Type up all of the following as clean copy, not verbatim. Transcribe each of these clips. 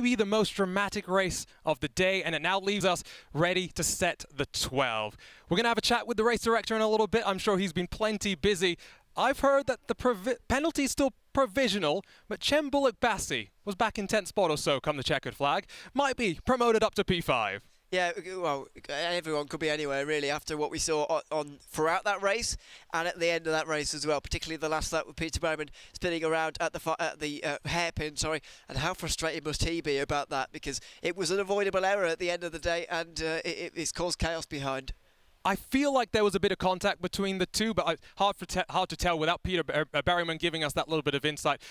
maybe the most dramatic race of the day, and it now leaves us ready to set the 12. We're going to have a chat with the race director in a little bit. I'm sure he's been plenty busy. I've heard that the penalty is still provisional, but Chem Bullock Bassi was back in 10th spot or so come the checkered flag. Might be promoted up to P5. Yeah, well, everyone could be anywhere really after what we saw on throughout that race and at the end of that race as well, particularly the last lap with Peter Berryman spinning around at the hairpin, sorry, and how frustrated must he be about that, because it was an avoidable error at the end of the day, and it's caused chaos behind. I feel like there was a bit of contact between the two, but hard to tell without Peter Berryman giving us that little bit of insight.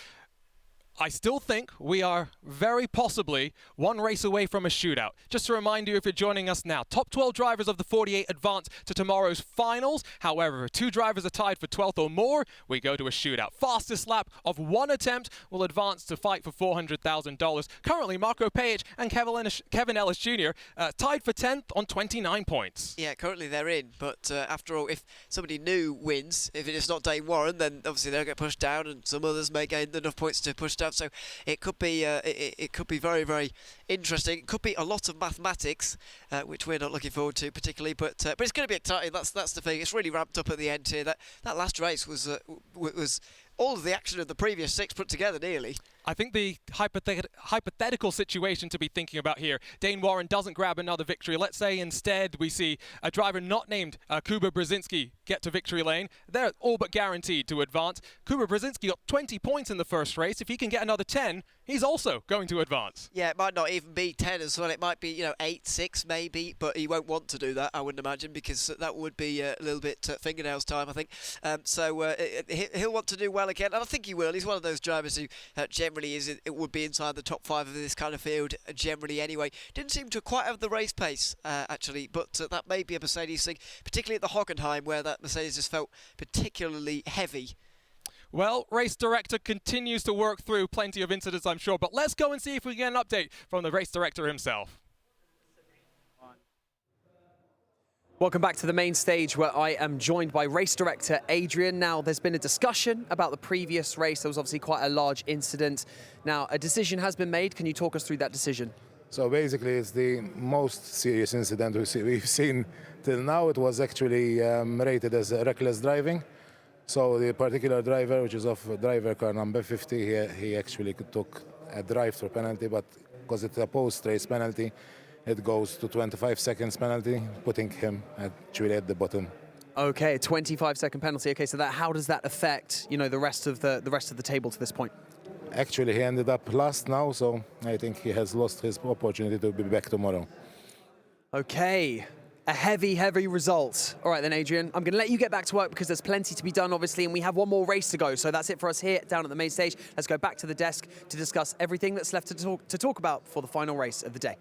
I still think we are very possibly one race away from a shootout. Just to remind you, if you're joining us now, top 12 drivers of the 48 advance to tomorrow's finals. However, if 2 drivers are tied for 12th or more, we go to a shootout. Fastest lap of 1 attempt will advance to fight for $400,000. Currently, Marco Page and Kevin Ellis Jr. Tied for 10th on 29 points. Yeah, currently they're in, but after all, if somebody new wins, if it is not Dane Warren, then obviously they'll get pushed down, and some others may gain enough points to push down. So it could be very, very interesting. It could be a lot of mathematics, which we're not looking forward to particularly. But it's going to be exciting. That's the thing. It's really ramped up at the end here. That last race was all of the action of the previous 6 put together nearly. I think the hypothetical situation to be thinking about here, Dane Warren doesn't grab another victory. Let's say instead we see a driver not named Kuba Brzezinski get to victory lane. They're all but guaranteed to advance. Kuba Brzezinski got 20 points in the first race. If he can get another 10, he's also going to advance. Yeah, it might not even be 10 as well. It might be 8, 6 maybe, but he won't want to do that, I wouldn't imagine, because that would be a little bit fingernails time, I think. So he'll want to do well again, and I think he will. He's one of those drivers who generally it would be inside the top 5 of this kind of field generally anyway. Didn't seem to quite have the race pace actually, but that may be a Mercedes thing, particularly at the Hockenheim, where that Mercedes just felt particularly heavy. Well, race director continues to work through plenty of incidents, I'm sure, but let's go and see if we get an update from the race director himself. Welcome back to the main stage, where I am joined by race director Adrian. Now, there's been a discussion about the previous race. There was obviously quite a large incident. Now, a decision has been made. Can you talk us through that decision? So basically, it's the most serious incident we've seen till now. It was actually rated as reckless driving. So the particular driver, which is of driver car number 50, he actually took a drive-through penalty, but because it's a post-race penalty, it goes to 25 seconds penalty, putting him actually at the bottom. Okay, a 25-second penalty. Okay, so how does that affect, the rest of the table to this point? Actually, he ended up last now, so I think he has lost his opportunity to be back tomorrow. Okay, a heavy result. All right then, Adrian, I'm going to let you get back to work because there's plenty to be done, obviously, and we have one more race to go. So that's it for us here down at the main stage. Let's go back to the desk to discuss everything that's left to talk about for the final race of the day.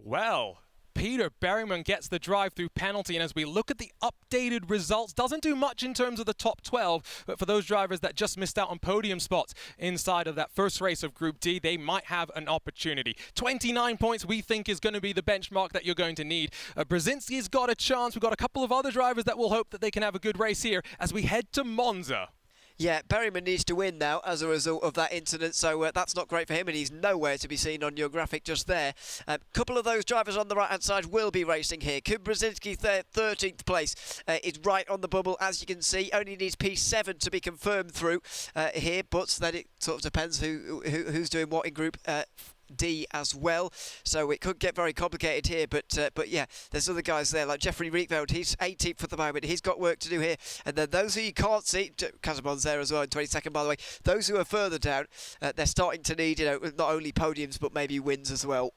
Well, Peter Berryman gets the drive-through penalty, and as we look at the updated results, doesn't do much in terms of the top 12, but for those drivers that just missed out on podium spots inside of that first race of Group D, they might have an opportunity. 29 points we think is going to be the benchmark that you're going to need. Brzezinski's got a chance. We've got a couple of other drivers that will hope that they can have a good race here as we head to Monza. Yeah, Berryman needs to win now as a result of that incident, so that's not great for him, and he's nowhere to be seen on your graphic just there. A couple of those drivers on the right-hand side will be racing here. Kuba Brzezinski, 13th place, is right on the bubble, as you can see. Only needs P7 to be confirmed through here, but then it sort of depends who's doing what in Group D as well, so it could get very complicated here, but yeah, there's other guys there like Jeffrey Rietveld. He's 18th for the moment. He's got work to do here, and then those who you can't see, Casamon's there as well in 22nd, by the way. Those who are further down, they're starting to need not only podiums but maybe wins as well.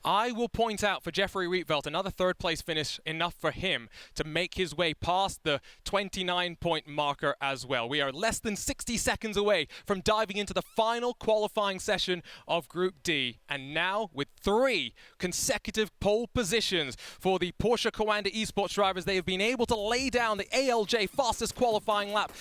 I will point out for Jeffrey Rietveld, another third-place finish, enough for him to make his way past the 29-point marker as well. We are less than 60 seconds away from diving into the final qualifying session of Group D. And now, with 3 consecutive pole positions for the Porsche Coanda Esports drivers, they have been able to lay down the ALJ fastest qualifying lap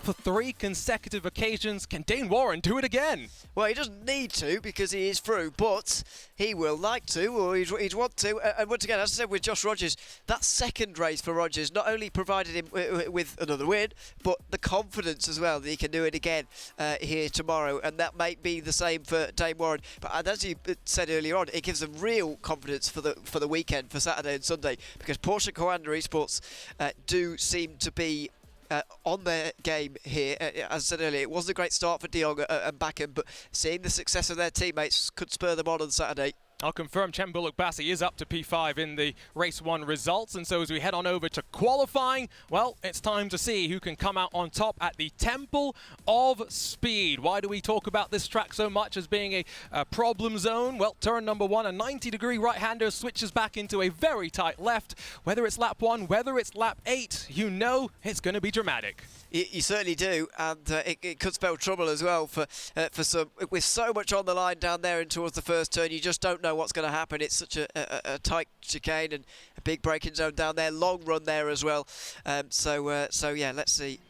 for 3 consecutive occasions. Can Dane Warren do it again? Well, he doesn't need to because he is through, but he will like to, or he'd want to. And once again, as I said with Josh Rogers, that second race for Rogers not only provided him with another win, but the confidence as well that he can do it again here tomorrow. And that might be the same for Dane Warren. But as you said earlier on, it gives them real confidence for the weekend, for Saturday and Sunday, because Porsche Commander Esports do seem to be on their game here. As I said earlier, it wasn't a great start for De Jong and Bakken, but seeing the success of their teammates could spur them on Saturday. I'll confirm Chen Bullock-Bassi is up to P5 in the Race 1 results, and so as we head on over to qualifying, well, it's time to see who can come out on top at the Temple of Speed. Why do we talk about this track so much as being a problem zone? Well, turn number 1, a 90-degree right-hander switches back into a very tight left. Whether it's lap 1, whether it's lap 8, you know it's going to be dramatic. You certainly do, and it could spell trouble as well for some. With so much on the line down there and towards the first turn, you just don't know what's going to happen. It's such a tight chicane and a big braking zone down there, long run there as well. So yeah, let's see.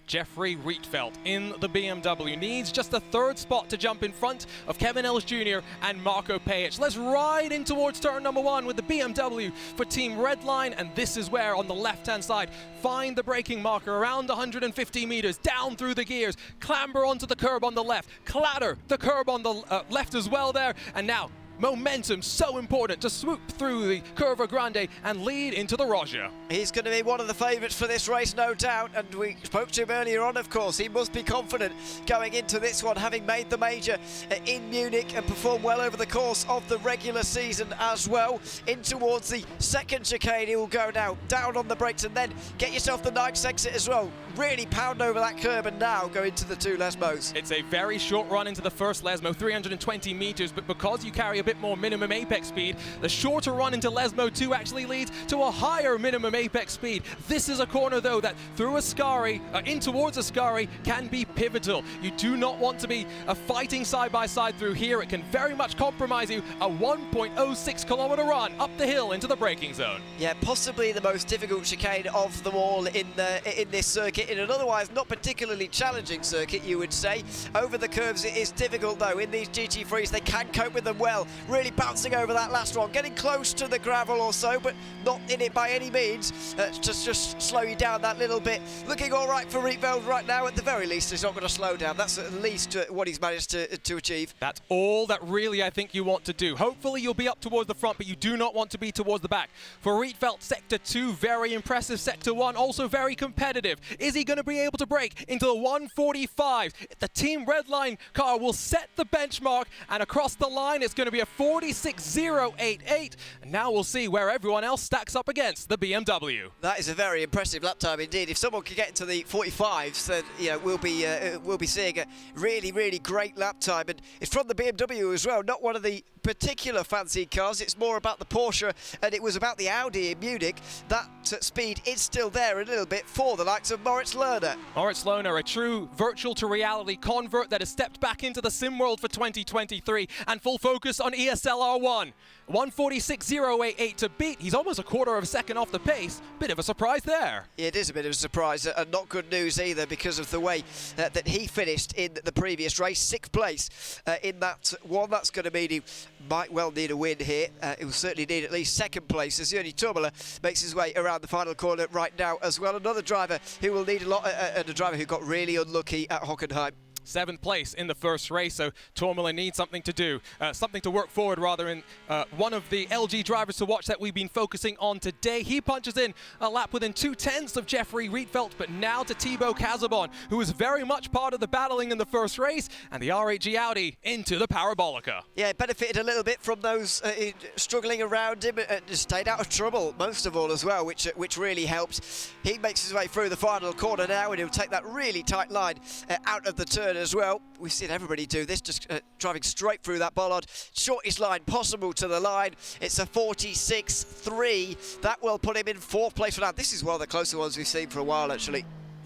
Jeffrey Rietveld in the BMW needs just a 3rd spot to jump in front of Kevin Ellis Jr. and Marco Pajic. Let's ride in towards turn number 1 with the BMW for Team Redline, and this is where on the left-hand side, find the braking marker around 150 meters, down through the gears, clamber onto the curb on the left, clatter the curb on the left as well there, and now momentum so important to swoop through the Curva Grande and lead into the Roger. He's going to be one of the favourites for this race, no doubt, and we spoke to him earlier on, of course. He must be confident going into this one, having made the major in Munich and performed well over the course of the regular season as well. In towards the second chicane, he will go now, down on the brakes, and then get yourself the nice exit as well. Really pound over that curb and now go into the 2 Lesmos. It's a very short run into the first Lesmo, 320 meters, but because you carry a bit more minimum apex speed, the shorter run into Lesmo 2 actually leads to a higher minimum apex speed. This is a corner though that through Ascari, in towards Ascari, can be pivotal. You do not want to be fighting side by side through here. It can very much compromise you. A 1.06 kilometer run up the hill into the braking zone. Yeah, possibly the most difficult chicane of them all in this circuit, in an otherwise not particularly challenging circuit, you would say. Over the curves it is difficult though. In these GT3s they can cope with them well, really bouncing over that last one, getting close to the gravel or so, but not in it by any means. Just slow you down that little bit. Looking all right for Rietveld right now. At the very least, he's not going to slow down. That's at least what he's managed to achieve. That's all that really I think you want to do. Hopefully you'll be up towards the front, but you do not want to be towards the back. For Rietveld, Sector 2, very impressive. Sector 1, also very competitive. Is he going to be able to break into the 145? The Team Redline car will set the benchmark, and across the line it's going to be a 46.088. And now we'll see where everyone else stacks up against the BMW. That is a very impressive lap time indeed. If someone could get into the 45s, then we'll be seeing a really, really great lap time. And it's from the BMW as well, not one of the particular fancy cars. It's more about the Porsche, and it was about the Audi in Munich. That speed is still there a little bit for the likes of Moritz Lerner. Moritz Lerner, a true virtual to reality convert that has stepped back into the sim world for 2023 and full focus on ESL R1. 146.088 to beat. He's almost a quarter of a second off the pace. Bit of a surprise there. It is a bit of a surprise, and not good news either, because of the way that he finished in the previous race, 6th place in that one. That's going to mean he might well need a win here. He will certainly need at least 2nd place as Jörni Tummler makes his way around the final corner right now as well. Another driver who will need a lot, and a driver who got really unlucky at Hockenheim. 7th place in the first race, so Tourmaline needs something to do, something to work forward rather in one of the LG drivers to watch that we've been focusing on today. He punches in a lap within 0.2 of Jeffrey Rietveld, but now to Thibaut Casabon, who was very much part of the battling in the first race, and the RHG Audi into the Parabolica. Yeah, benefited a little bit from those struggling around him, and stayed out of trouble most of all as well, which really helped. He makes his way through the final corner now, and he'll take that really tight line out of the turn as well. We've seen everybody do this, just driving straight through that bollard. Shortest line possible to the line. It's a 46.3. That will put him in 4th place for now. This is one of the closer ones we've seen for a while, actually.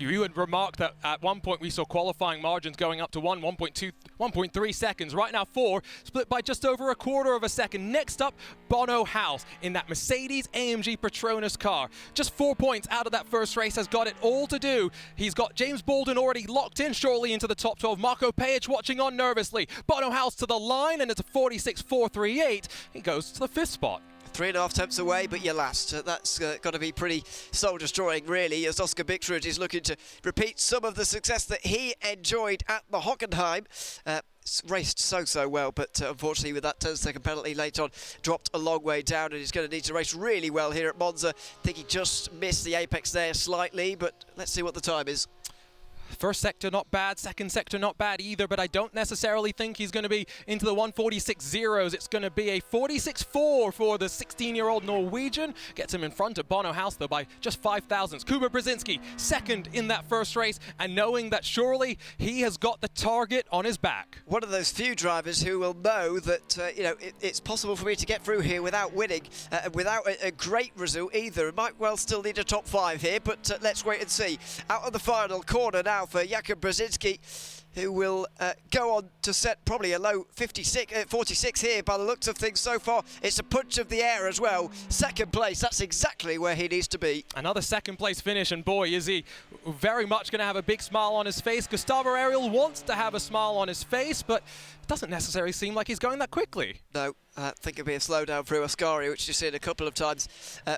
You would remark that at one point we saw qualifying margins going up to 1.2, 1.3 seconds. Right now 4, split by just over a quarter of a second. Next up, Bono House in that Mercedes AMG Petronas car. Just 4 points out of that first race, has got it all to do. He's got James Baldwin already locked in shortly into the top 12. Marco Pajic watching on nervously. Bono House to the line, and it's a 46.438. He goes to the 5th spot. 3.5 tenths away, but you're last. That's got to be pretty soul-destroying, really, as Oscar Bickford is looking to repeat some of the success that he enjoyed at the Hockenheim. Raced so well, but unfortunately with that 10-second penalty late on, dropped a long way down, and he's going to need to race really well here at Monza. I think he just missed the apex there slightly, but let's see what the time is. First sector not bad, second sector not bad either, but I don't necessarily think he's going to be into the 146 zeros. It's going to be a 46.4 for the 16-year-old Norwegian. Gets him in front of Bono House, though, by just 5 thousandths. Kuba Brzezinski, second in that first race, and knowing that surely he has got the target on his back. One of those few drivers who will know that, you know, it's possible for me to get through here without winning, without a great result either. It might well still need a top 5 here, but let's wait and see. Out of the final corner now for Jakub Brzezinski, who will go on to set probably a low 46 here by the looks of things so far. It's a punch of the air as well. Second place, that's exactly where he needs to be. Another second place finish, and boy, is he very much going to have a big smile on his face. Gustavo Ariel wants to have a smile on his face, but it doesn't necessarily seem like he's going that quickly. No, I think it'll be a slowdown through Ascari, which you've seen a couple of times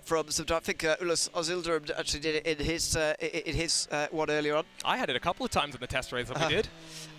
from some. I think Ulas Ozilderum actually did it in his one earlier on. I had it a couple of times in the test race that we did.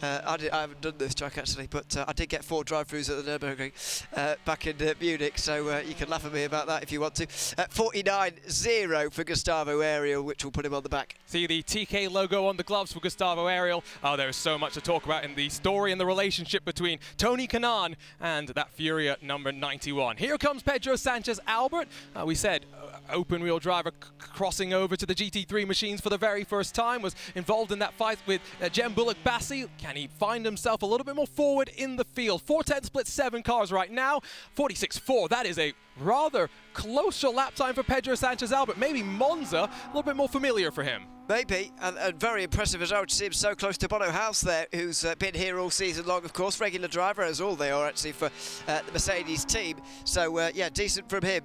I haven't done this track actually, but I did get 4 drive-throughs at the Nürburgring back in Munich, so you can laugh at me about that if you want to. 49.0 for Gustavo Ariel, which will put him on the back. See the TK logo on the gloves for Gustavo Ariel. Oh, there is so much to talk about in the story and the relationship between Tony Kanaan and that Furia number 91. Here comes Pedro Sanchez Albert. We said open wheel driver crossing over to the GT3 machines for the very first time, was involved in that fight with Jem Bullock Bassi. Can he find himself a little bit more forward in the field? 410 split 7 cars right now. 46.4. That is a rather closer lap time for Pedro Sanchez Albert. Maybe Monza a little bit more familiar for him. Maybe, and very impressive as well to see him so close to Bono House there, who's been here all season long, of course. Regular driver, as all they are actually for the Mercedes team. So, yeah, decent from him.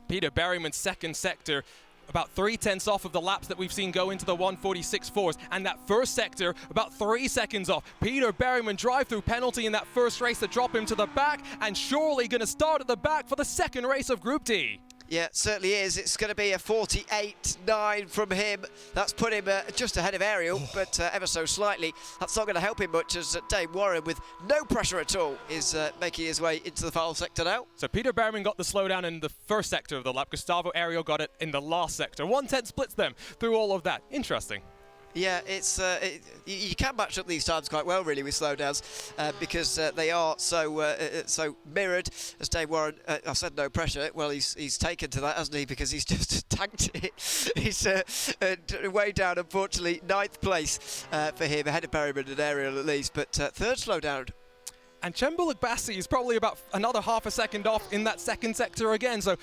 Peter Berryman's second sector, about 3/10 off of the laps that we've seen go into the 146.4s, and that first sector about 3 seconds off. Peter Berryman drive-through penalty in that first race to drop him to the back, and surely going to start at the back for the second race of Group D. Yeah, it certainly is. It's going to be a 48.9 from him. That's put him just ahead of Ariel, but ever so slightly. That's not going to help him much, as Dave Warren, with no pressure at all, is making his way into the final sector now. So Peter Berryman got the slowdown in the first sector of the lap. Gustavo Ariel got it in the last sector. 110 splits them through all of that. Interesting. Yeah, it's you can match up these times quite well, really, with slowdowns because they are so mirrored. As Dave Warren, I said no pressure. Well, he's taken to that, hasn't he? Because he's just tanked it. He's way down, unfortunately, 9th place for him, ahead of Berryman and Ariel at least, but 3rd slowdown. And Chembuluk Bassi is probably about another half a second off in that second sector again. So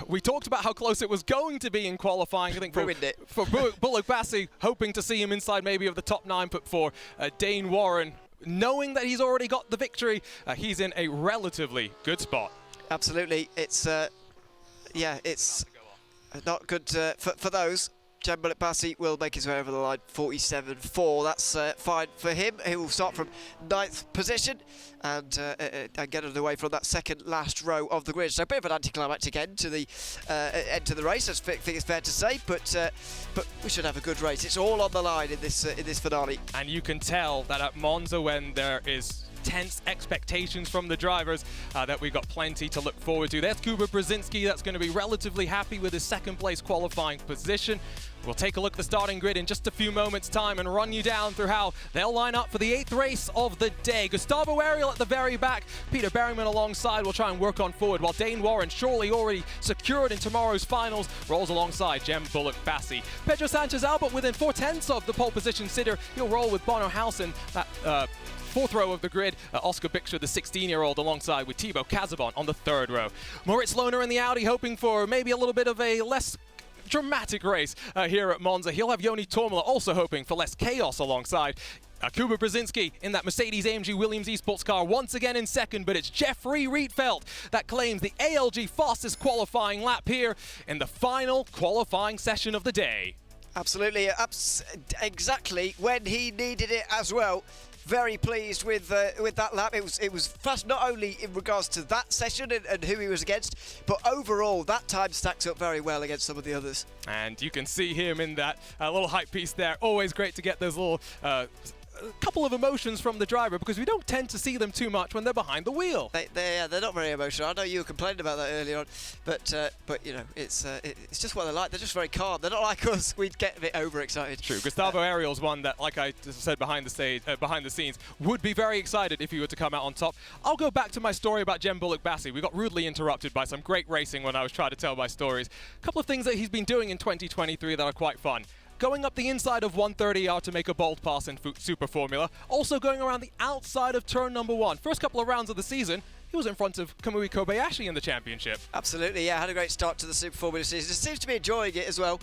we talked about how close it was going to be in qualifying. I think for Bullock Bassi, hoping to see him inside maybe of the top 9, but for Dane Warren, knowing that he's already got the victory, he's in a relatively good spot. Absolutely. It's, yeah, it's not good for those. Jem Bullock Bassi will make his way over the line, 47.4. That's fine for him. He will start from 9th position and get underway from that second last row of the grid. So a bit of an anticlimactic end to the race, I think it's fair to say. But we should have a good race. It's all on the line in this finale. And you can tell that at Monza, when there is tense expectations from the drivers, that we've got plenty to look forward to. There's Kuba Brzezinski, that's going to be relatively happy with his second place qualifying position. We'll take a look at the starting grid in just a few moments' time and run you down through how they'll line up for the 8th race of the day. Gustavo Ariel at the very back, Peter Berryman alongside will try and work on forward, while Dane Warren, surely already secured in tomorrow's finals, rolls alongside Jem Bullock Bassi. Pedro Sanchez Albert within 4/10 of the pole position sitter. He'll roll with Bono House in that 4th row of the grid. Oscar Bickford, the 16-year-old, alongside with Thibaut Casabon on the 3rd row. Moritz Lohner in the Audi, hoping for maybe a little bit of a less dramatic race here at Monza. He'll have Joni Tormala also hoping for less chaos alongside. Kuba Brzezinski in that Mercedes-AMG Williams eSports car once again in second, but it's Jeffrey Rietveld that claims the ALG fastest qualifying lap here in the final qualifying session of the day. Absolutely, exactly when he needed it as well. Very pleased with that lap. It was fast not only in regards to that session and who he was against, but overall that time stacks up very well against some of the others. And you can see him in that little hype piece there. Always great to get those little couple of emotions from the driver, because we don't tend to see them too much when they're behind the wheel. They're not very emotional. I know you were complaining about that earlier on, but you know, it's just what they're like. They're just very calm. They're not like us. We'd get a bit overexcited. True. Gustavo Ariel's one that, like I said behind the scenes, would be very excited if he were to come out on top. I'll go back to my story about Jem Bullock-Bassey. We got rudely interrupted by some great racing when I was trying to tell my stories. A couple of things that he's been doing in 2023 that are quite fun. Going up the inside of 130R to make a bold pass in Super Formula. Also going around the outside of turn number 1. First couple of rounds of the season, he was in front of Kamui Kobayashi in the championship. Absolutely, yeah. Had a great start to the Super Formula season. Seems to be enjoying it as well,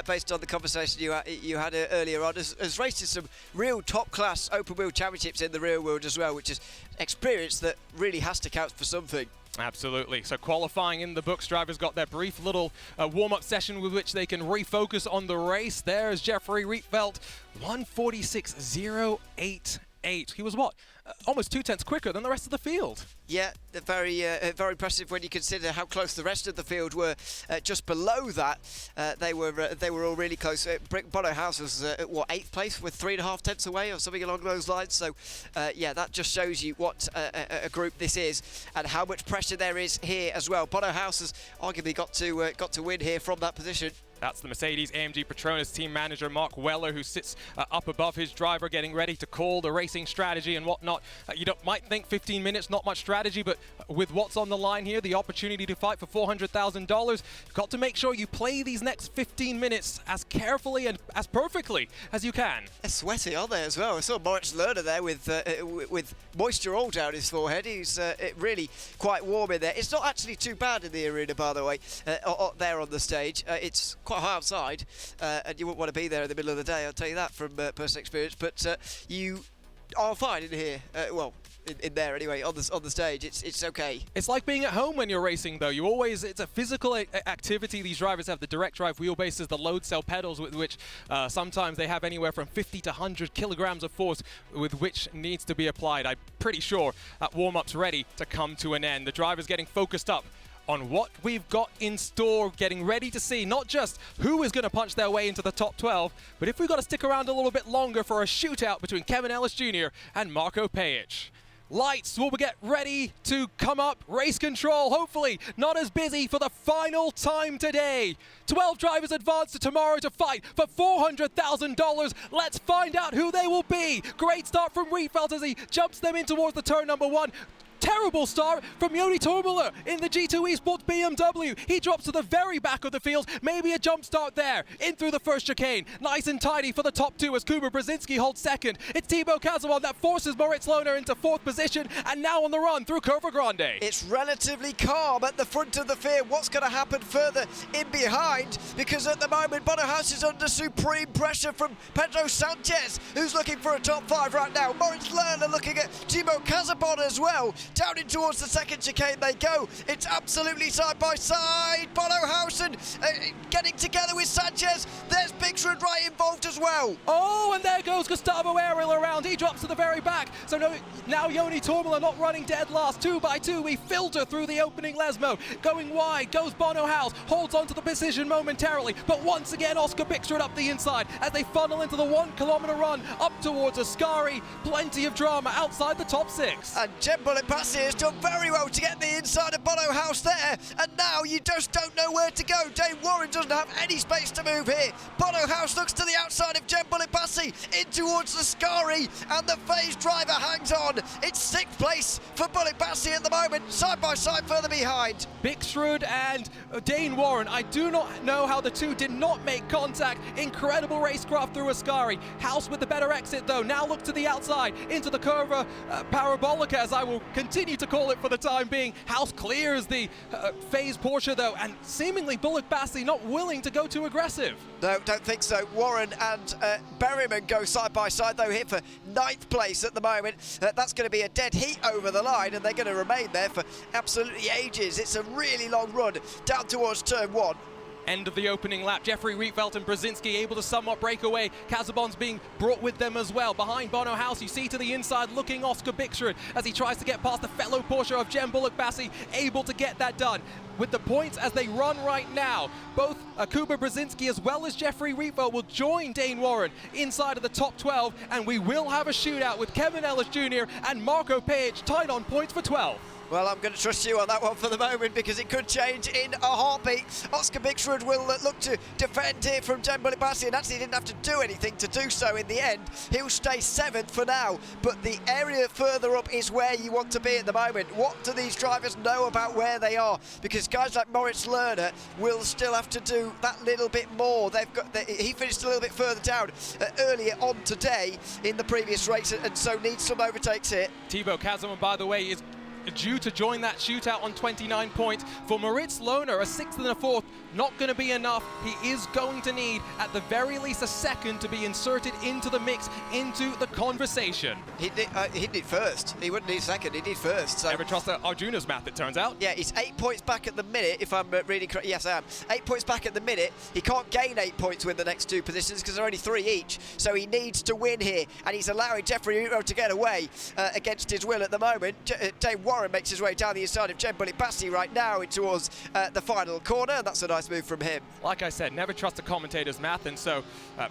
based on the conversation you had earlier on. Has raced in some real top-class open-wheel championships in the real world as well, which is experience that really has to count for something. Absolutely. So qualifying in the books, drivers got their brief little warm-up session with which they can refocus on the race. There's Jeffrey Rietveld, 146.088. He was what? Almost 2/10 quicker than the rest of the field. Yeah, very impressive when you consider how close the rest of the field were. Just below that, they were all really close. Bono House was what, 8th place with 3.5 tenths away or something along those lines. So yeah, that just shows you what a group this is and how much pressure there is here as well. Bono House has arguably got to win here from that position. That's the Mercedes-AMG Petronas team manager, Mark Weller, who sits up above his driver, getting ready to call the racing strategy and whatnot. You might think 15 minutes, not much strategy, but with what's on the line here, the opportunity to fight for $400,000, you've got to make sure you play these next 15 minutes as carefully and as perfectly as you can. They're sweaty, aren't they, as well? I saw Moritz Lerner there with moisture all down his forehead. He's really quite warm in there. It's not actually too bad in the arena, by the way, there on the stage. It's quite high outside, and you wouldn't want to be there in the middle of the day, I'll tell you that from personal experience, but you are fine in here, well, in there anyway, on the stage. It's okay. It's like being at home when you're racing, though. It's a physical activity. These drivers have the direct drive wheelbases, the load cell pedals, with which sometimes they have anywhere from 50 to 100 kilograms of force with which needs to be applied. I'm pretty sure that warm-up's ready to come to an end. The driver's getting focused up on what we've got in store, getting ready to see not just who is going to punch their way into the top 12, but if we've got to stick around a little bit longer for a shootout between Kevin Ellis Jr. and Marco Pajic. Lights will get ready to come up. Race control, hopefully not as busy for the final time today. 12 drivers advance to tomorrow to fight for $400,000. Let's find out who they will be. Great start from Rietveld as he jumps them in towards the turn number 1. Terrible start from Joni Tormala in the G2 Esports BMW. He drops to the very back of the field. Maybe a jump start there. In through the first chicane. Nice and tidy for the top 2 as Kuba Brzezinski holds second. It's Thibaut Casamon that forces Moritz Lerner into 4th position and now on the run through Curva Grande. It's relatively calm at the front of the field. What's going to happen further in behind? Because at the moment, Bono House is under supreme pressure from Pedro Sanchez, who's looking for a top 5 right now. Moritz Lerner looking at Thibaut Casamon as well. Down in towards the second chicane they go. It's absolutely side by side. Bono Hausen getting together with Sanchez. There's Bixrud right involved as well. Oh, and there goes Gustavo Ariel around. He drops to the very back. So now Joni Tormala not running dead last. 2 by 2, we filter through the opening Lesmo. Going wide goes Bono House. Holds onto the position momentarily. But once again, Oscar Bixrud up the inside as they funnel into the 1 kilometer run up towards Ascari. Plenty of drama outside the top 6. And Jem Bullock-Bassey has done very well to get the inside of Bono House there, and now you just don't know where to go. Dane Warren doesn't have any space to move here. Bono House looks to the outside of Jem Bullock-Bassey in towards the Scari, and the phase driver hangs on. It's 6th place for Bullock-Bassey at the moment, side by side further behind. Bixrud and Dane Warren, I do not know how the two did not make contact. Incredible racecraft through Ascari. House with the better exit though, now look to the outside into the Curva Parabolica as I will continue continue to call it for the time being. House clears the phase Porsche though, and seemingly Bullock Bassey not willing to go too aggressive. No, don't think so. Warren and Berryman go side by side though here for 9th place at the moment. That's going to be a dead heat over the line, and they're going to remain there for absolutely ages. It's a really long run down towards turn 1. End of the opening lap. Jeffrey Rietveld and Brzezinski able to somewhat break away. Kazabon's being brought with them as well. Behind Bono House, you see to the inside looking Oscar Bixrud as he tries to get past the fellow Porsche of Jem Bullock Bassey, able to get that done. With the points as they run right now, both Kuba Brzezinski as well as Jeffrey Rietveld will join Dane Warren inside of the top 12, and we will have a shootout with Kevin Ellis Jr. and Marco Pajic tied on points for 12. Well, I'm going to trust you on that one for the moment because it could change in a heartbeat. Oscar Bixrud will look to defend here from Jem Bullock Bassey, and actually didn't have to do anything to do so in the end. He'll stay 7th for now, but the area further up is where you want to be at the moment. What do these drivers know about where they are? Because guys like Moritz Lerner will still have to do that little bit more. He finished a little bit further down earlier on today in the previous race, and so needs some overtakes here. Thibaut Kazama, by the way, is due to join that shootout on 29 points. For Moritz Lohner, a 6th and a 4th, not going to be enough. He is going to need, at the very least, a 2nd to be inserted into the mix, into the conversation. He did first. He wouldn't need 2nd, he did first. So. Never trust Arjuna's math, it turns out. Yeah, he's 8 points back at the minute, if I'm reading correct. Yes, I am. 8 points back at the minute. He can't gain 8 points with the next 2 positions because they're only 3 each. So he needs to win here, and he's allowing Jeffrey Uto to get away against his will at the moment. Dane Warren makes his way down the inside of Jem Bullock Bassey right now towards the final corner, and that's a nice move from him. Like I said, never trust a commentator's math, and so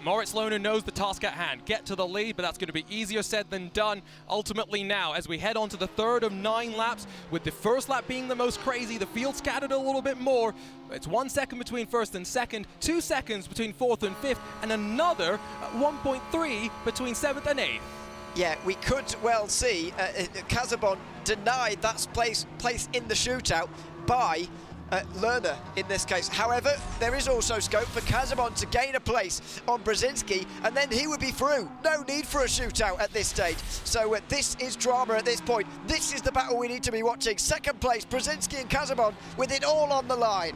Moritz Lohner knows the task at hand. Get to the lead, but that's going to be easier said than done. Ultimately now, as we head on to the 3rd of 9 laps, with the first lap being the most crazy, the field scattered a little bit more. It's 1 second between 1st and 2nd, 2 seconds between 4th and 5th, and another 1.3 between 7th and 8th. Yeah, we could well see Kazabon denied that place in the shootout by Lerner in this case. However, there is also scope for Kazabon to gain a place on Brzezinski, and then he would be through. No need for a shootout at this stage. So this is drama at this point. This is the battle we need to be watching. 2nd place, Brzezinski and Kazabon with it all on the line.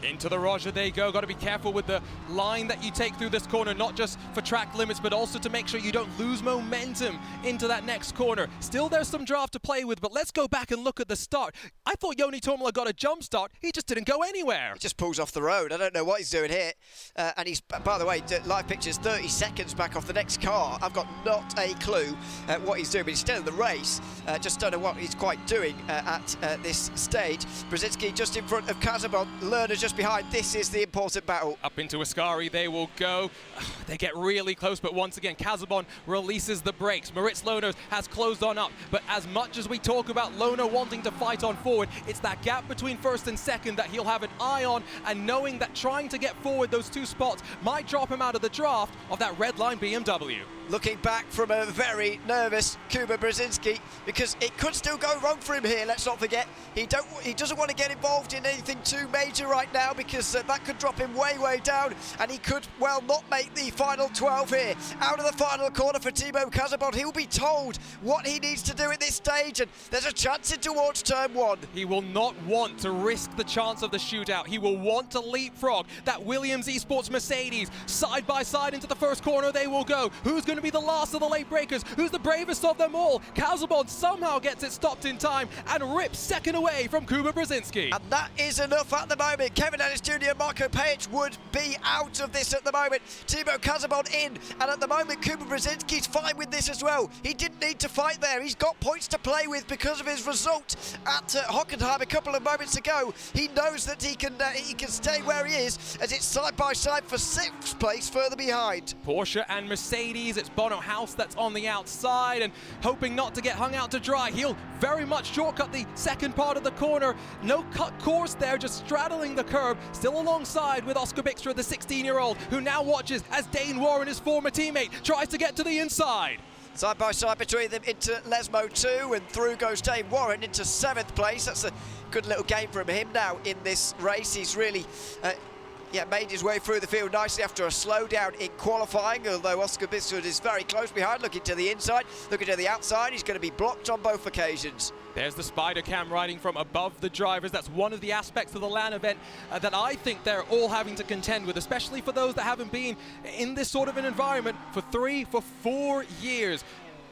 Into the Roger they go. Got to be careful with the line that you take through this corner, not just for track limits, but also to make sure you don't lose momentum into that next corner. Still, there's some draft to play with, but let's go back and look at the start. I thought Joni Tomala got a jump start. He just didn't go anywhere. He just pulls off the road. I don't know what he's doing here. And he's, by the way, live pictures 30 seconds back off the next car. I've got not a clue what he's doing, but he's still in the race. Just don't know what he's quite doing at this stage. Brzezinski just in front of Kazabon. Lerner just behind. This is the important battle. Up into Ascari they will go. They get really close, but once again Kazabon releases the brakes. Moritz Lohner has closed on up, but as much as we talk about Lohner wanting to fight on forward, it's that gap between 1st and 2nd that he'll have an eye on, and knowing that trying to get forward those 2 spots might drop him out of the draft of that red line BMW. Looking back from a very nervous Kuba Brzezinski, because it could still go wrong for him here. Let's not forget, he doesn't want to get involved in anything too major right now, because that could drop him way down, and he could well not make the final 12 here. Out of the final corner for Thibaut Kazabon. He will be told what he needs to do at this stage, and there's a chance in towards turn 1. He will not want to risk the chance of the shootout. He will want to leapfrog that Williams Esports Mercedes. Side by side into the first corner they will go. Who's going to be the last of the late breakers? Who's the bravest of them all? Kazabon somehow gets it stopped in time and rips 2nd away from Kuba Brzezinski. And that is enough at the moment. Kevin Ellis Jr. and Marco Pajic would be out of this at the moment. Thibaut Kazabon in, and at the moment Kuba Brzezinski's fine with this as well. He didn't need to fight there. He's got points to play with because of his result at Hockenheim a couple of moments ago. He knows that he can stay where he is, as it's side by side for 6th place further behind. Porsche and Mercedes, it's Bono House that's on the outside and hoping not to get hung out to dry. He'll very much shortcut the 2nd part of the corner. No cut course there, just straddling the curb, still alongside with Oscar Bixrud, the 16-year-old, who now watches as Dane Warren, his former teammate, tries to get to the inside. Side by side between them into Lesmo 2, and through goes Dane Warren into 7th place. That's a good little game from him now in this race. He's really Yeah, made his way through the field nicely after a slowdown in qualifying, although Oscar Biswood is very close behind, looking to the inside, looking to the outside. He's going to be blocked on both occasions. There's the spider cam riding from above the drivers. That's one of the aspects of the LAN event that I think they're all having to contend with, especially for those that haven't been in this sort of an environment for 4 years.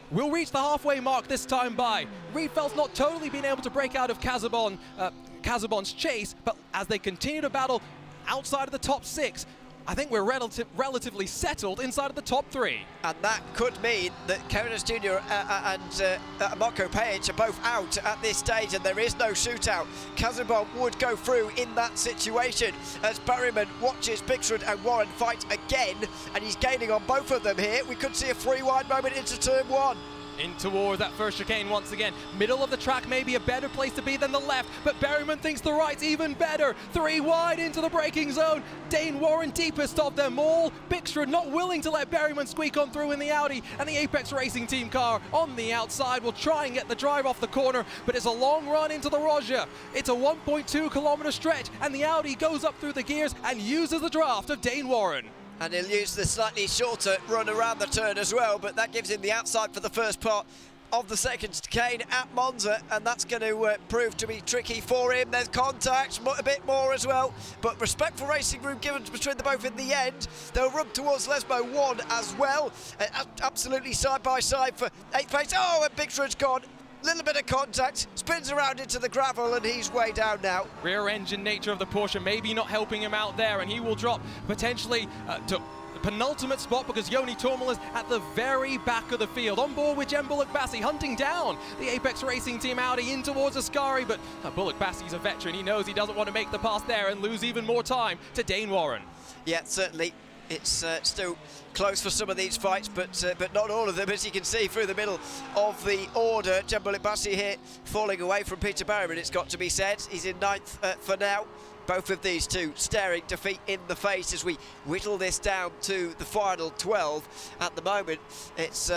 We'll reach the halfway mark this time by. Riedfeld's not totally been able to break out of Casabon's chase, but as they continue to battle outside of the top 6, I think we're relatively settled inside of the top 3. And that could mean that Conas Jr. and Marco Page are both out at this stage, and there is no shootout. Casabon would go through in that situation as Berryman watches Bixrud and Warren fight again, and he's gaining on both of them here. We could see a 3-wide moment into turn 1. In towards that first chicane once again. Middle of the track may be a better place to be than the left, but Berryman thinks the right's even better. 3 wide into the braking zone. Dane Warren deepest of them all. Bixrud not willing to let Berryman squeak on through in the Audi, and the Apex Racing Team car on the outside will try and get the drive off the corner, but it's a long run into the Roger. It's a 1.2 kilometer stretch, and the Audi goes up through the gears and uses the draft of Dane Warren. And he'll use the slightly shorter run around the turn as well, but that gives him the outside for the first part of the second chicane at Monza, and that's going to prove to be tricky for him. There's contact, a bit more as well, but respectful racing room given between the both in the end. They'll run towards Lesmo 1 as well, absolutely side by side for 8th place. Oh, and Bixrud's gone. Little bit of contact, spins around into the gravel, and he's way down now. Rear engine nature of the Porsche maybe not helping him out there, and he will drop potentially to the penultimate spot because Joni Tormel is at the very back of the field. On board with Jem Bullock-Bassey, hunting down the Apex Racing Team Audi in towards Ascari, but Bullock-Bassey's a veteran. He knows he doesn't want to make the pass there and lose even more time to Dane Warren. Yeah, certainly. It's still close for some of these fights, but not all of them, as you can see through the middle of the order. Jem Bullock-Bassey here falling away from Peter Berryman, it's got to be said. He's in 9th for now. Both of these two staring defeat in the face as we whittle this down to the final 12. At the moment, it's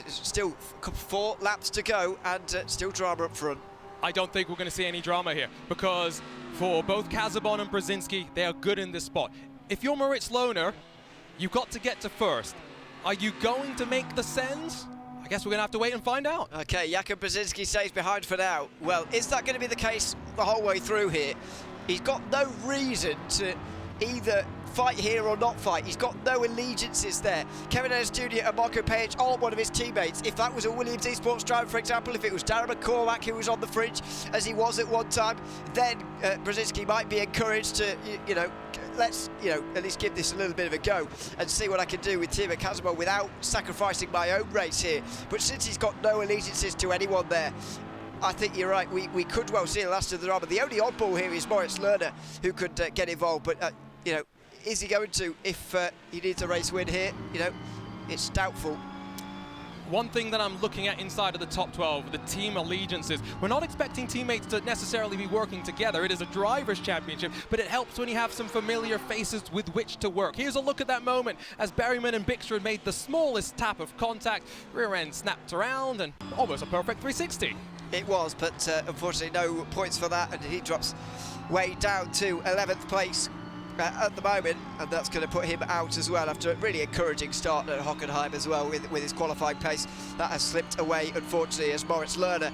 still 4 laps to go and still drama up front. I don't think we're going to see any drama here because for both Casabon and Brzezinski, they are good in this spot. If you're Moritz Lohner, you've got to get to first. Are you going to make the sends? I guess we're going to have to wait and find out. Okay, Jakub Brzezinski stays behind for now. Well, is that going to be the case the whole way through here? He's got no reason to either fight here or not fight. He's got no allegiances there. Kevin Ennis Jr. and Marco Page are one of his teammates. If that was a Williams Esports driver, for example, if it was Darren McCormack who was on the fringe, as he was at one time, then Brzezinski might be encouraged to, let's, at least give this a little bit of a go and see what I can do with Timo Casabon without sacrificing my own race here. But since he's got no allegiances to anyone there, I think you're right. We could well see the last of the drama. The only oddball here is Moritz Lohner, who could get involved. But, is he going to if he needs a race win here? It's doubtful. One thing that I'm looking at inside of the top 12, the team allegiances, we're not expecting teammates to necessarily be working together. It is a driver's championship, but it helps when you have some familiar faces with which to work. Here's a look at that moment as Berryman and Bixrud made the smallest tap of contact. Rear end snapped around and almost a perfect 360. It was, but unfortunately no points for that, and he drops way down to 11th place at the moment, and that's going to put him out as well after a really encouraging start at Hockenheim as well with his qualifying pace. That has slipped away, unfortunately, as Moritz Lohner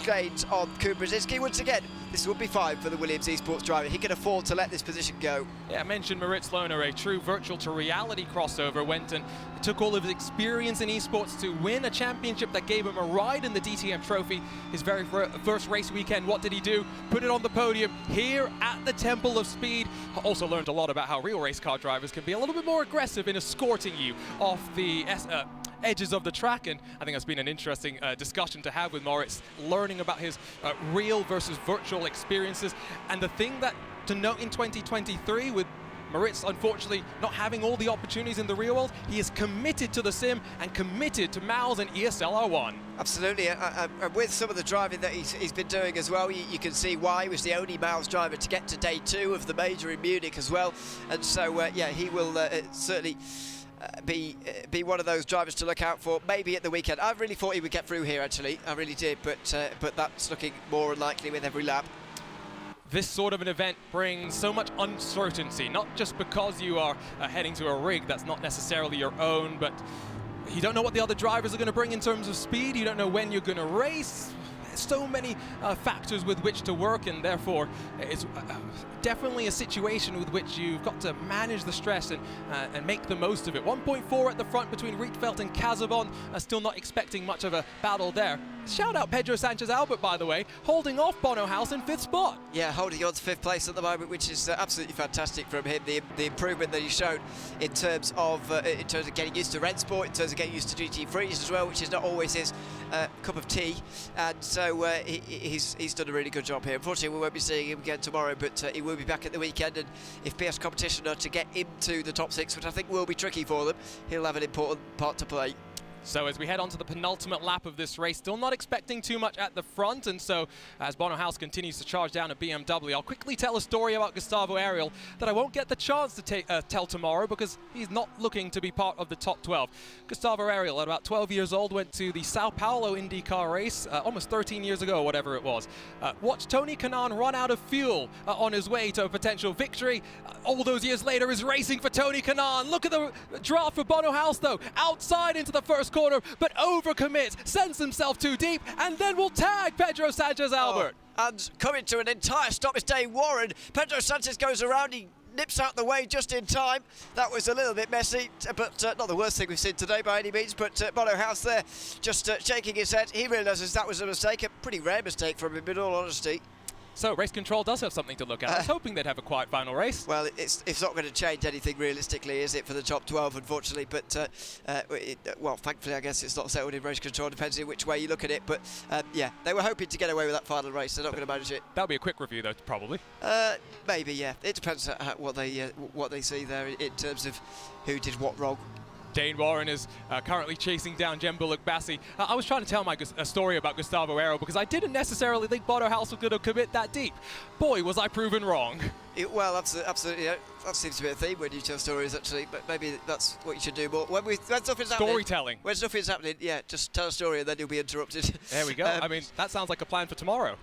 gains on Kuba Brzezinski. Once again, this would be fine for the Williams Esports driver. He can afford to let this position go. Yeah, I mentioned Moritz Lohner, a true virtual to reality crossover, went and took all of his experience in esports to win a championship that gave him a ride in the DTM Trophy. His very first race weekend, what did he do? Put it on the podium here at the Temple of Speed. Also learned a lot about how real race car drivers can be a little bit more aggressive in escorting you off the edges of the track, and I think that's been an interesting discussion to have with Moritz, learning about his real versus virtual experiences. And the thing that to note in 2023 with Moritz, unfortunately, not having all the opportunities in the real world, he is committed to the sim and committed to MAUs and ESL R1. Absolutely, and with some of the driving that he's been doing as well, you can see why he was the only MAUs driver to get to day 2 of the major in Munich as well. And so, yeah, he will certainly be one of those drivers to look out for, maybe at the weekend. I really thought he would get through here, actually. I really did, but that's looking more unlikely with every lap. this sort of an event brings so much uncertainty, not just because you are heading to a rig that's not necessarily your own, but you don't know what the other drivers are going to bring in terms of speed, you don't know when you're going to race. So many factors with which to work, and therefore it's definitely a situation with which you've got to manage the stress and make the most of it. 1.4 at the front between Rietveld and Casabon. Still not expecting much of a battle there. Shout out Pedro Sanchez-Albert, by the way, holding off Bono House in 5th spot. Yeah, holding on to 5th place at the moment, which is absolutely fantastic from him. The improvement that he's shown in terms of getting used to Red Sport, in terms of getting used to GT Freeze as well, which is not always his cup of tea. And so he's done a really good job here. Unfortunately, we won't be seeing him again tomorrow, but he will be back at the weekend. And if PS Competition are to get into the top 6, which I think will be tricky for them, he'll have an important part to play. So as we head on to the penultimate lap of this race, still not expecting too much at the front, and so as Bono House continues to charge down a BMW, I'll quickly tell a story about Gustavo Ariel that I won't get the chance to tell tomorrow because he's not looking to be part of the top 12. Gustavo Ariel, at about 12 years old, went to the Sao Paulo IndyCar race almost 13 years ago, whatever it was. Watched Tony Kanaan run out of fuel on his way to a potential victory. All those years later is racing for Tony Kanaan. Look at the draft for Bono House, though. Outside into the first corner, but overcommits, sends himself too deep, and then will tag Pedro Sanchez-Albert. Oh, and coming to an entire stop is Dane Warren. Pedro Sanchez goes around, he nips out the way just in time. That was a little bit messy, but not the worst thing we've seen today by any means. But Bono House there just shaking his head. He realises that was a mistake, a pretty rare mistake from him, in all honesty. So race control does have something to look at. I was hoping they'd have a quiet final race. Well, it's not going to change anything realistically, is it, for the top 12, unfortunately? But, well, thankfully, I guess it's not settled in race control, depends on which way you look at it. But, yeah, they were hoping to get away with that final race. They're not going to manage it. That'll be a quick review, though, probably. Maybe, yeah. It depends on what they see there in terms of who did what wrong. Dane Warren is currently chasing down Jem Bullock-Bassey. I was trying to tell a story about Gustavo Ariel because I didn't necessarily think Bono House was going to commit that deep. Boy, was I proven wrong. Well, absolutely. Yeah, that seems to be a theme when you tell stories, actually. But maybe that's what you should do more. When nothing's happening, storytelling. When nothing's happening, yeah, just tell a story and then you'll be interrupted. There we go. I mean, that sounds like a plan for tomorrow.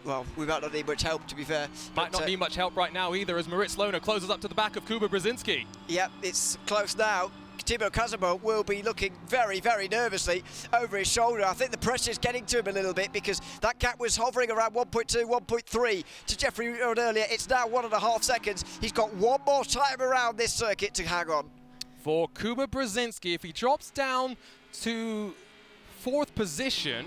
Well, we might not need much help, to be fair. Might not need much help right now either, as Moritz Lohner closes up to the back of Kuba Brzezinski. Yep, it's close now. Thibaut Casabon will be looking very, very nervously over his shoulder. I think the pressure's getting to him a little bit because that gap was hovering around 1.2, 1.3 to Jeffrey Rietveld earlier. It's now 1.5 seconds. He's got one more time around this circuit to hang on. For Kuba Brzezinski, if he drops down to 4th position,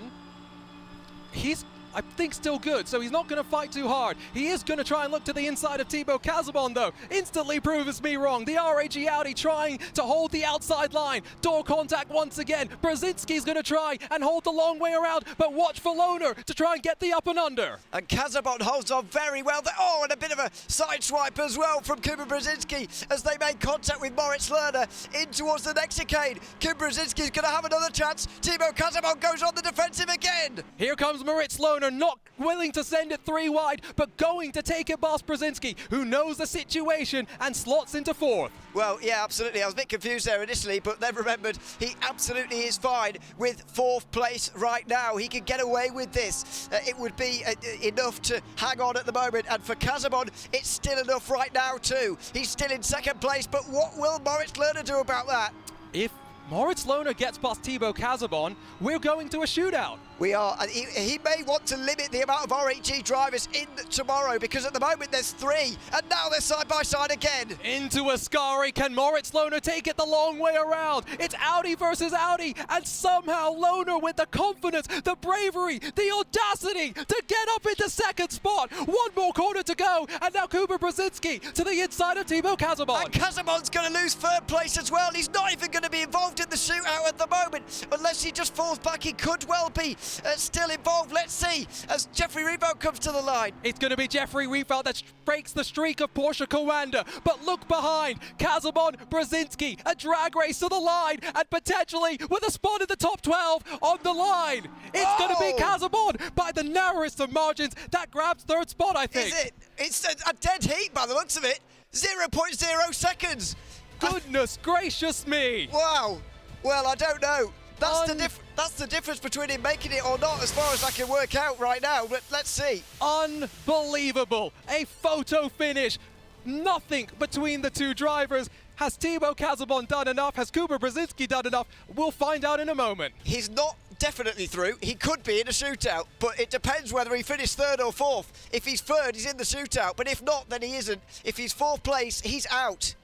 he's, I think, still good, so he's not going to fight too hard. He is going to try and look to the inside of Thibaut Casabon, though. Instantly proves me wrong. The RAG Audi trying to hold the outside line. Door contact once again. Brzezinski's going to try and hold the long way around, but watch for Lohner to try and get the up and under. And Casabon holds on very well there. Oh, and a bit of a side swipe as well from Kuba Brzezinski as they made contact with Moritz Lohner in towards the next chicane. Kuba Brzezinski's going to have another chance. Thibaut Casabon goes on the defensive again. Here comes Moritz Lohner, not willing to send it 3 wide, but going to take it past Brzezinski, who knows the situation and slots into 4th. Well, yeah, absolutely. I was a bit confused there initially, but then remembered he absolutely is fine with 4th place right now. He can get away with this. It would be enough to hang on at the moment, and for Casabon, it's still enough right now too. He's still in 2nd place, but what will Moritz Lohner do about that? If Moritz Lohner gets past Thibaut Casabon, we're going to a shootout. We are, and he may want to limit the amount of RHG drivers in tomorrow because at the moment there's 3, and now they're side by side again. Into Ascari, can Moritz Lohner take it the long way around? It's Audi versus Audi, and somehow Lohner with the confidence, the bravery, the audacity to get up into 2nd spot. One more corner to go, and now Kuba Brzezinski to the inside of Thibaut Casabon. And Casabon's going to lose 3rd place as well. He's not even going to be involved in the shootout at the moment, unless he just falls back. He could well be still involved. Let's see as Jeffrey Rietveld comes to the line. It's going to be Jeffrey Rietveld that breaks the streak of Porsche Coanda, but look behind. Casabon, Brzezinski, a drag race to the line, and potentially with a spot in the top 12 on the line. It's going to be Casabon by the narrowest of margins that grabs 3rd spot, I think. Is it? It's a dead heat by the looks of it. 0.0 seconds. Goodness gracious me. Wow. Well, I don't know. That's the difference between him making it or not, as far as I can work out right now. But let's see. Unbelievable. A photo finish. Nothing between the two drivers. Has Thibaut Casabon done enough? Has Kuba Brzezinski done enough? We'll find out in a moment. He's not definitely through. He could be in a shootout, but it depends whether he finished third or fourth. If he's third, he's in the shootout, but if not, then he isn't. If he's fourth place, he's out.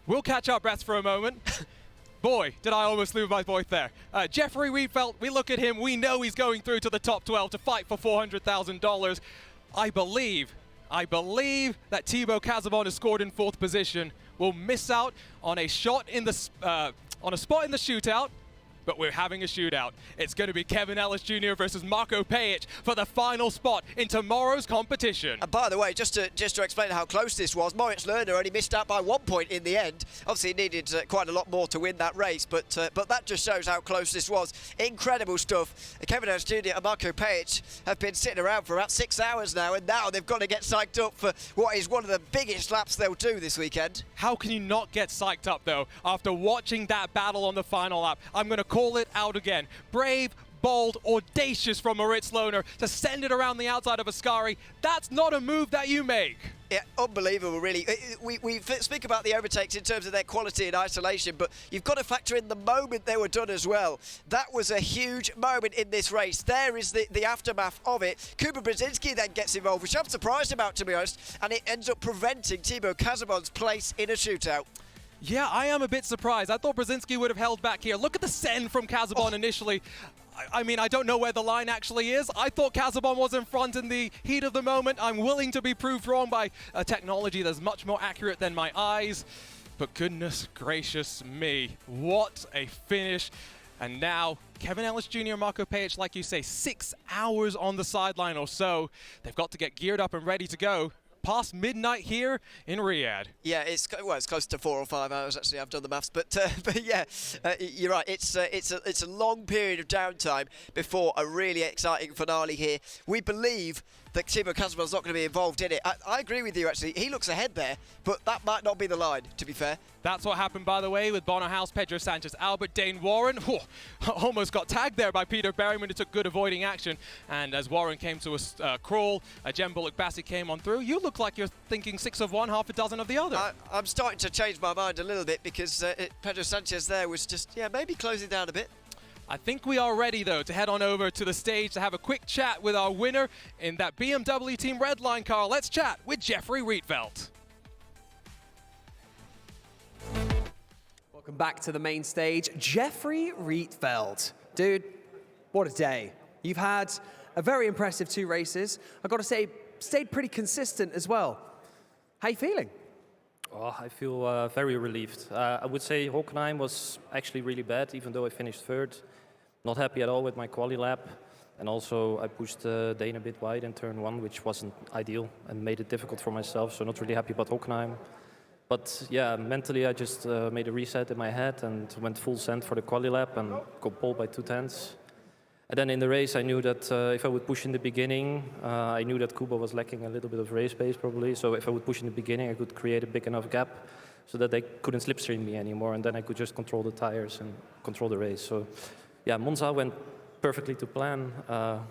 We'll catch our breaths for a moment. Boy, did I almost lose my voice there. Jeffrey Rietveldt, we look at him, we know he's going through to the top 12 to fight for $400,000. I believe that Thibaut Casabon has scored in fourth position. Will miss out on a shot in the on a spot in the shootout, but we're having a shootout. It's going to be Kevin Ellis Jr. versus Marko Pejic for the final spot in tomorrow's competition. And by the way, just to explain how close this was, Moritz Lerner only missed out by 1 point in the end. Obviously, he needed quite a lot more to win that race, but that just shows how close this was. Incredible stuff. Kevin Ellis Jr. and Marko Pejic have been sitting around for about 6 hours now, and now they've got to get psyched up for what is one of the biggest laps they'll do this weekend. How can you not get psyched up, though, after watching that battle on the final lap? I'm going to call it out again. Brave, bold, audacious from Moritz Lerner to send it around the outside of Ascari. That's not a move that you make. Yeah, unbelievable, really. We speak about the overtakes in terms of their quality in isolation, but you've got to factor in the moment they were done as well. That was a huge moment in this race. There is the aftermath of it. Kuba Brzezinski then gets involved, which I'm surprised about, to be honest, and it ends up preventing Thibaut Casabon's place in a shootout. Yeah, I am a bit surprised. I thought Brzezinski would have held back here. Look at the send from Casabon initially. I mean, I don't know where the line actually is. I thought Casabon was in front in the heat of the moment. I'm willing to be proved wrong by a technology that's much more accurate than my eyes. But goodness gracious me, what a finish. And now, Kevin Ellis Jr. and Marko Pejic, like you say, 6 hours on the sideline or so. They've got to get geared up and ready to go. Past midnight here in Riyadh. Yeah, it's close to 4 or 5 hours actually. I've done the maths, but yeah, you're right. It's a long period of downtime before a really exciting finale here. We believe that Thibaut Casabon's not going to be involved in it. I agree with you, actually. He looks ahead there, but that might not be the line, to be fair. That's what happened, by the way, with Bono House, Pedro Sanchez, Albert, Dane Warren. Almost got tagged there by Peter Berryman. It took good avoiding action. And as Warren came to a crawl, Jem Bullock-Bassey came on through. You look like you're thinking 6 of one, half a dozen of the other. I'm starting to change my mind a little bit because Pedro Sanchez there was just, yeah, maybe closing down a bit. I think we are ready, though, to head on over to the stage to have a quick chat with our winner in that BMW Team Redline car. Let's chat with Jeffrey Rietveldt. Welcome back to the main stage. Jeffrey Rietveldt. Dude, what a day. You've had a very impressive 2 races. I've got to say, stayed pretty consistent as well. How you feeling? Oh, I feel very relieved. I would say Hockenheim was actually really bad, even though I finished third. Not happy at all with my quali lap. And also I pushed Dane a bit wide in turn 1, which wasn't ideal and made it difficult for myself. So not really happy about Hockenheim. But yeah, mentally I just made a reset in my head and went full send for the quali lap and got pole by 2/10. And then in the race I knew that if I would push in the beginning, I knew that Kuba was lacking a little bit of race pace probably. So if I would push in the beginning I could create a big enough gap so that they couldn't slipstream me anymore, and then I could just control the tires and control the race. So yeah, Monza went perfectly to plan.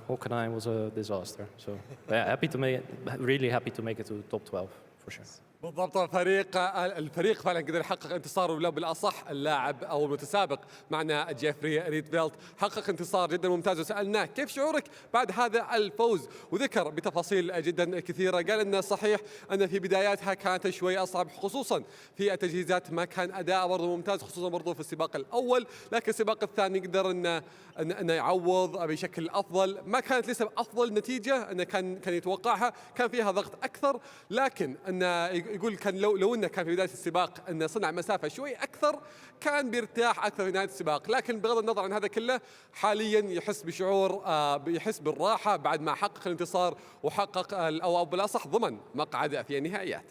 Hockenheim was a disaster. So yeah, really happy to make it to top 12 for sure. بالضبط. الفريق فعلا قدر يحقق انتصار، ولا بالاصح اللاعب او المتسابق معنا جيفري ريتفيلت حقق انتصار جدا ممتاز. وسالناه كيف شعورك بعد هذا الفوز، وذكر بتفاصيل جدا كثيره. قال ان صحيح ان في بداياتها كانت شوي اصعب، خصوصا في التجهيزات ما كان اداء برضه ممتاز، خصوصا برضه في السباق الاول، لكن السباق الثاني قدر انه يعوض بشكل افضل. ما كانت لسه افضل نتيجه انه كان يتوقعها، كان فيها ضغط اكثر، لكن انه يقول كان لو انه كان في بدايه السباق انه صنع مسافه شوي اكثر كان بيرتاح اكثر في نهايه السباق. لكن بغض النظر عن هذا كله حاليا يحس بشعور يحس بالراحه بعد ما حقق الانتصار وحقق او بالاصح ضمن مقعده في النهائيات.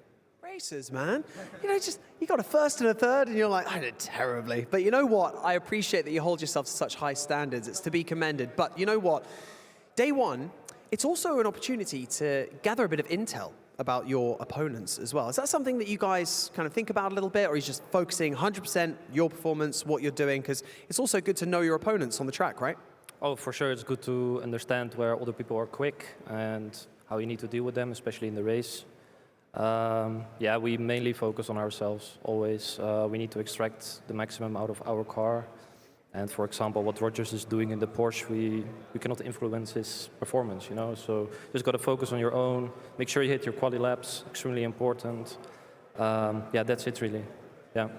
Races, man. You know, just you got a first and a third, and you're like, I did terribly. But you know what? I appreciate that you hold yourself to such high standards. It's to be commended. But you know what? Day one, it's also an opportunity to gather a bit of intel about your opponents as well. Is that something that you guys kind of think about a little bit, or are you just focusing 100% your performance, what you're doing? Because it's also good to know your opponents on the track, right? Oh, for sure, it's good to understand where other people are quick and how you need to deal with them, especially in the race. Yeah, we mainly focus on ourselves, always. We need to extract the maximum out of our car. And for example, what Rogers is doing in the Porsche, we cannot influence his performance, you know. So just got to focus on your own. Make sure you hit your quali laps, extremely important. Yeah, that's it really. Yeah.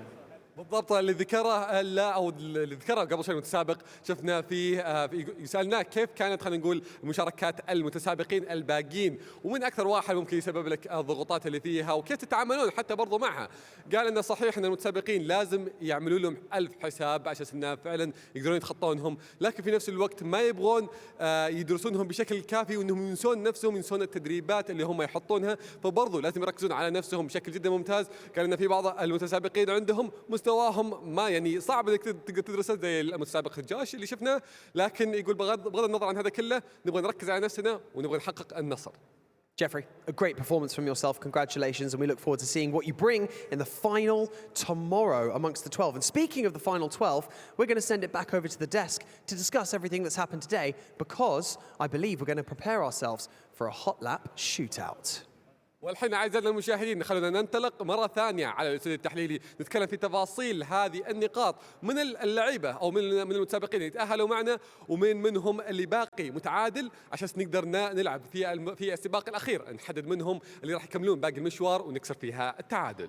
بالضبط اللي ذكره لا او اللي ذكره قبل شوي المتسابق شفنا فيه يسالناه كيف كانت خلينا نقول مشاركات المتسابقين الباقيين ومن اكثر واحد ممكن يسبب لك الضغوطات اللي فيها وكيف تتعاملون حتى برضو معها. قال انه صحيح ان المتسابقين لازم يعملوا لهم 1000 حساب عشان انه فعلا يقدرون يتخطونهم، لكن في نفس الوقت ما يبغون يدرسونهم بشكل كافي وانهم ينسون نفسهم ينسون التدريبات اللي هم يحطونها، فبرضو لازم يركزون على نفسهم بشكل جدا ممتاز. قال ان في بعض المتسابقين عندهم مستواهم ما يعني صعب انك تقدر تدرسه زي المتسابق الجاش اللي شفناه، لكن يقول بغض النظر عن هذا كله نبغى نركز على نفسنا ونبغى نحقق النصر. Jeffrey, a great performance from yourself. Congratulations, and we look forward to seeing what you bring in the final tomorrow amongst the 12. And speaking of the final 12, we're going to send it back over to the desk to discuss everything that's happened today, because I believe we're going to prepare ourselves for a hot lap shootout. والحين أعزائنا المشاهدين خلونا ننطلق مرة ثانية على الاستوديو التحليلي نتكلم في تفاصيل هذه النقاط من اللعيبة أو من المتسابقين اللي يتأهلوا معنا منهم اللي باقي متعادل عشان نقدر نلعب في السباق الأخير، نحدد منهم اللي راح يكملون باقي المشوار ونكسر فيها التعادل.